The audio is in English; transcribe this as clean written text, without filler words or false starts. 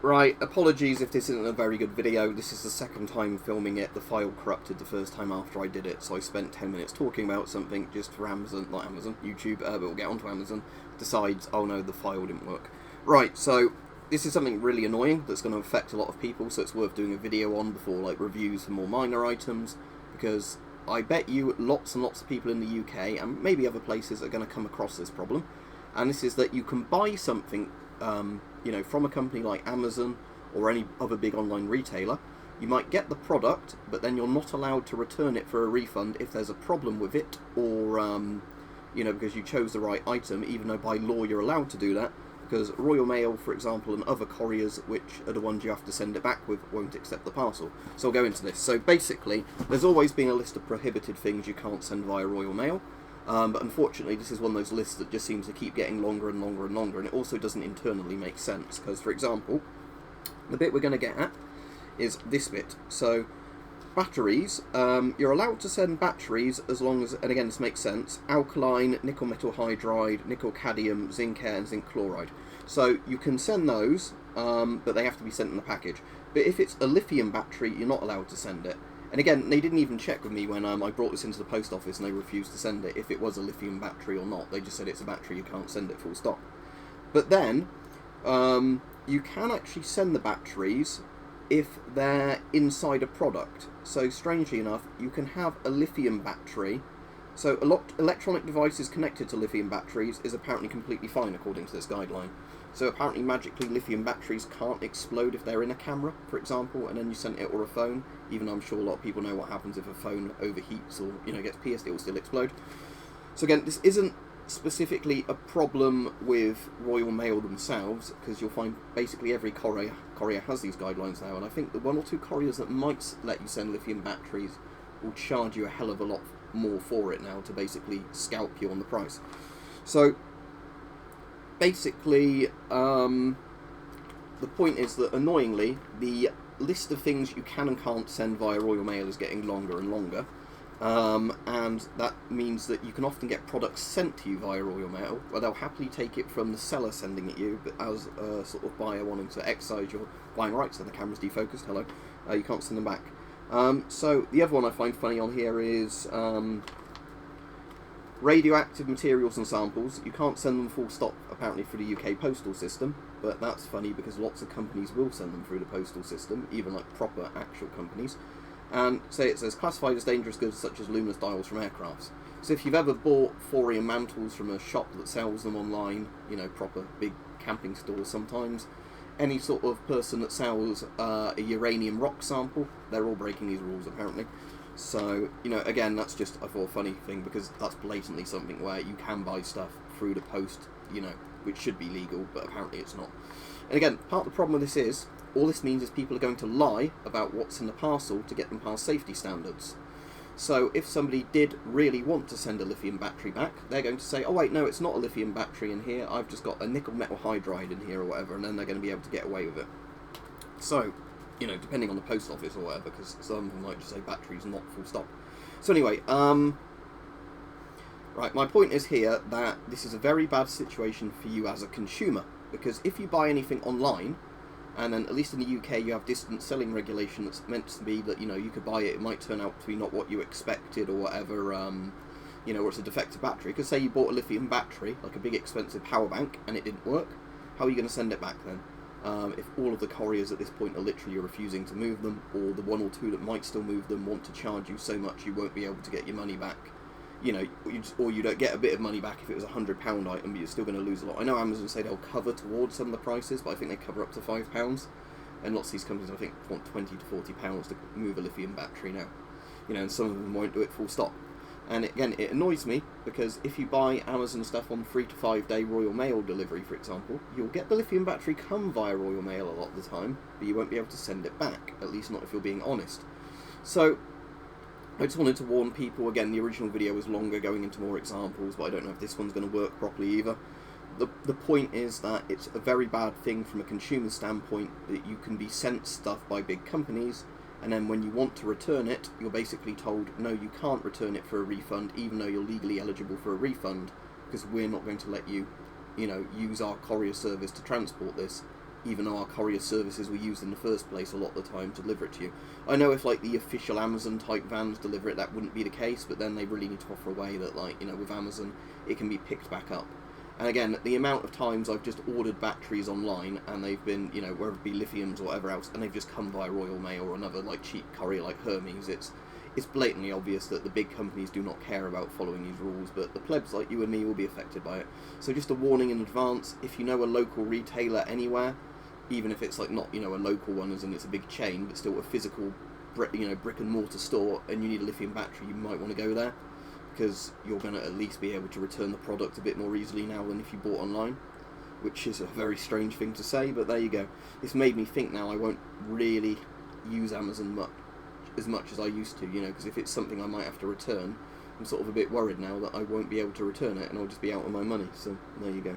Right, apologies if this isn't a very good video. This is the second time filming it. The file corrupted the first time after I did it, so I spent 10 minutes talking about something just for YouTube, but we'll get onto Amazon, decides, oh no, the file didn't work. Right, so this is something really annoying that's going to affect a lot of people, so it's worth doing a video on before like reviews for more minor items, because I bet you lots and lots of people in the UK, and maybe other places, are going to come across this problem. And this is that you can buy something from a company like Amazon or any other big online retailer. You might get the product, but then you're not allowed to return it for a refund if there's a problem with it, or because you chose the right item, even though by law you're allowed to do that, because Royal Mail, for example, and other couriers, which are the ones you have to send it back with, won't accept the parcel. So I'll go into this. So basically, there's always been a list of prohibited things you can't send via Royal Mail. But unfortunately, this is one of those lists that just seems to keep getting longer and longer and longer, and it also doesn't internally make sense, because, for example, the bit we're going to get at is this bit. So, batteries, you're allowed to send batteries as long as, and again this makes sense, alkaline, nickel metal hydride, nickel cadmium, zinc air, and zinc chloride. So you can send those, but they have to be sent in the package. But if it's a lithium battery, you're not allowed to send it. And again, they didn't even check with me when I brought this into the post office and they refused to send it, if it was a lithium battery or not. They just said it's a battery, you can't send it, full stop. But then, you can actually send the batteries if they're inside a product. So strangely enough, you can have a lithium battery. So electronic devices connected to lithium batteries is apparently completely fine according to this guideline. So apparently magically lithium batteries can't explode if they're in a camera, for example, and then you send it, or a phone, even though I'm sure a lot of people know what happens if a phone overheats or gets pierced, it will still explode. So again, this isn't specifically a problem with Royal Mail themselves, because you'll find basically every courier has these guidelines now, and I think the one or two couriers that might let you send lithium batteries will charge you a hell of a lot more for it now to basically scalp you on the price. So basically, the point is that, annoyingly, the list of things you can and can't send via Royal Mail is getting longer and longer, and that means that you can often get products sent to you via Royal Mail, where they'll happily take it from the seller sending it you, but as a sort of buyer wanting to exercise your buying rights, and the camera's defocused, hello, you can't send them back. So the other one I find funny on here is radioactive materials and samples. You can't send them full stop, apparently, through the UK postal system, but that's funny because lots of companies will send them through the postal system, even like proper actual companies. And say it says classified as dangerous goods such as luminous dials from aircrafts. So if you've ever bought thorium mantles from a shop that sells them online, proper big camping stores sometimes, any sort of person that sells a uranium rock sample, they're all breaking these rules apparently. So, again, that's just, I thought, a funny thing, because that's blatantly something where you can buy stuff through the post, which should be legal, but apparently it's not. And again, part of the problem with this is, all this means is people are going to lie about what's in the parcel to get them past safety standards. So if somebody did really want to send a lithium battery back, they're going to say, oh wait, no, it's not a lithium battery in here, I've just got a nickel metal hydride in here or whatever, and then they're going to be able to get away with it. So, depending on the post office or whatever, because some of them might just say batteries not, full stop. So anyway, right, my point is here that this is a very bad situation for you as a consumer, because if you buy anything online, and then at least in the UK you have distance selling regulation that's meant to be that, you could buy it, it might turn out to be not what you expected or whatever, or it's a defective battery. Because say you bought a lithium battery, like a big expensive power bank, and it didn't work, how are you going to send it back then? If all of the couriers at this point are literally refusing to move them, or the one or two that might still move them want to charge you so much you won't be able to get your money back, or you don't get a bit of money back if it was a £100 item, but you're still going to lose a lot. I know Amazon say they'll cover towards some of the prices, but I think they cover up to £5, and lots of these companies, I think, want £20 to £40 to move a lithium battery now, and some of them won't do it full stop. And again, it annoys me, because if you buy Amazon stuff on 3 to 5 day Royal Mail delivery, for example, you'll get the lithium battery come via Royal Mail a lot of the time, but you won't be able to send it back, at least not if you're being honest. So, I just wanted to warn people. Again, the original video was longer, going into more examples, but I don't know if this one's going to work properly either. The point is that it's a very bad thing from a consumer standpoint that you can be sent stuff by big companies, and then when you want to return it, you're basically told, no, you can't return it for a refund, even though you're legally eligible for a refund, because we're not going to let you, use our courier service to transport this. even though our courier services were used in the first place a lot of the time to deliver it to you. I know if like the official Amazon type vans deliver it, that wouldn't be the case, but then they really need to offer a way that, like, you know, with Amazon it can be picked back up. And again, the amount of times I've just ordered batteries online and they've been, you know, whether it be lithiums or whatever else, and they've just come via Royal Mail or another like cheap courier like Hermes, it's blatantly obvious that the big companies do not care about following these rules, but the plebs like you and me will be affected by it. So just a warning in advance, if you know a local retailer anywhere, even if it's like not, you know, a local one as in it's a big chain, but still a physical brick and mortar store, and you need a lithium battery, you might want to go there, because you're going to at least be able to return the product a bit more easily now than if you bought online, which is a very strange thing to say, but there you go. This made me think now I won't really use Amazon as much as I used to, you know, because if it's something I might have to return, I'm sort of a bit worried now that I won't be able to return it and I'll just be out of my money, so there you go.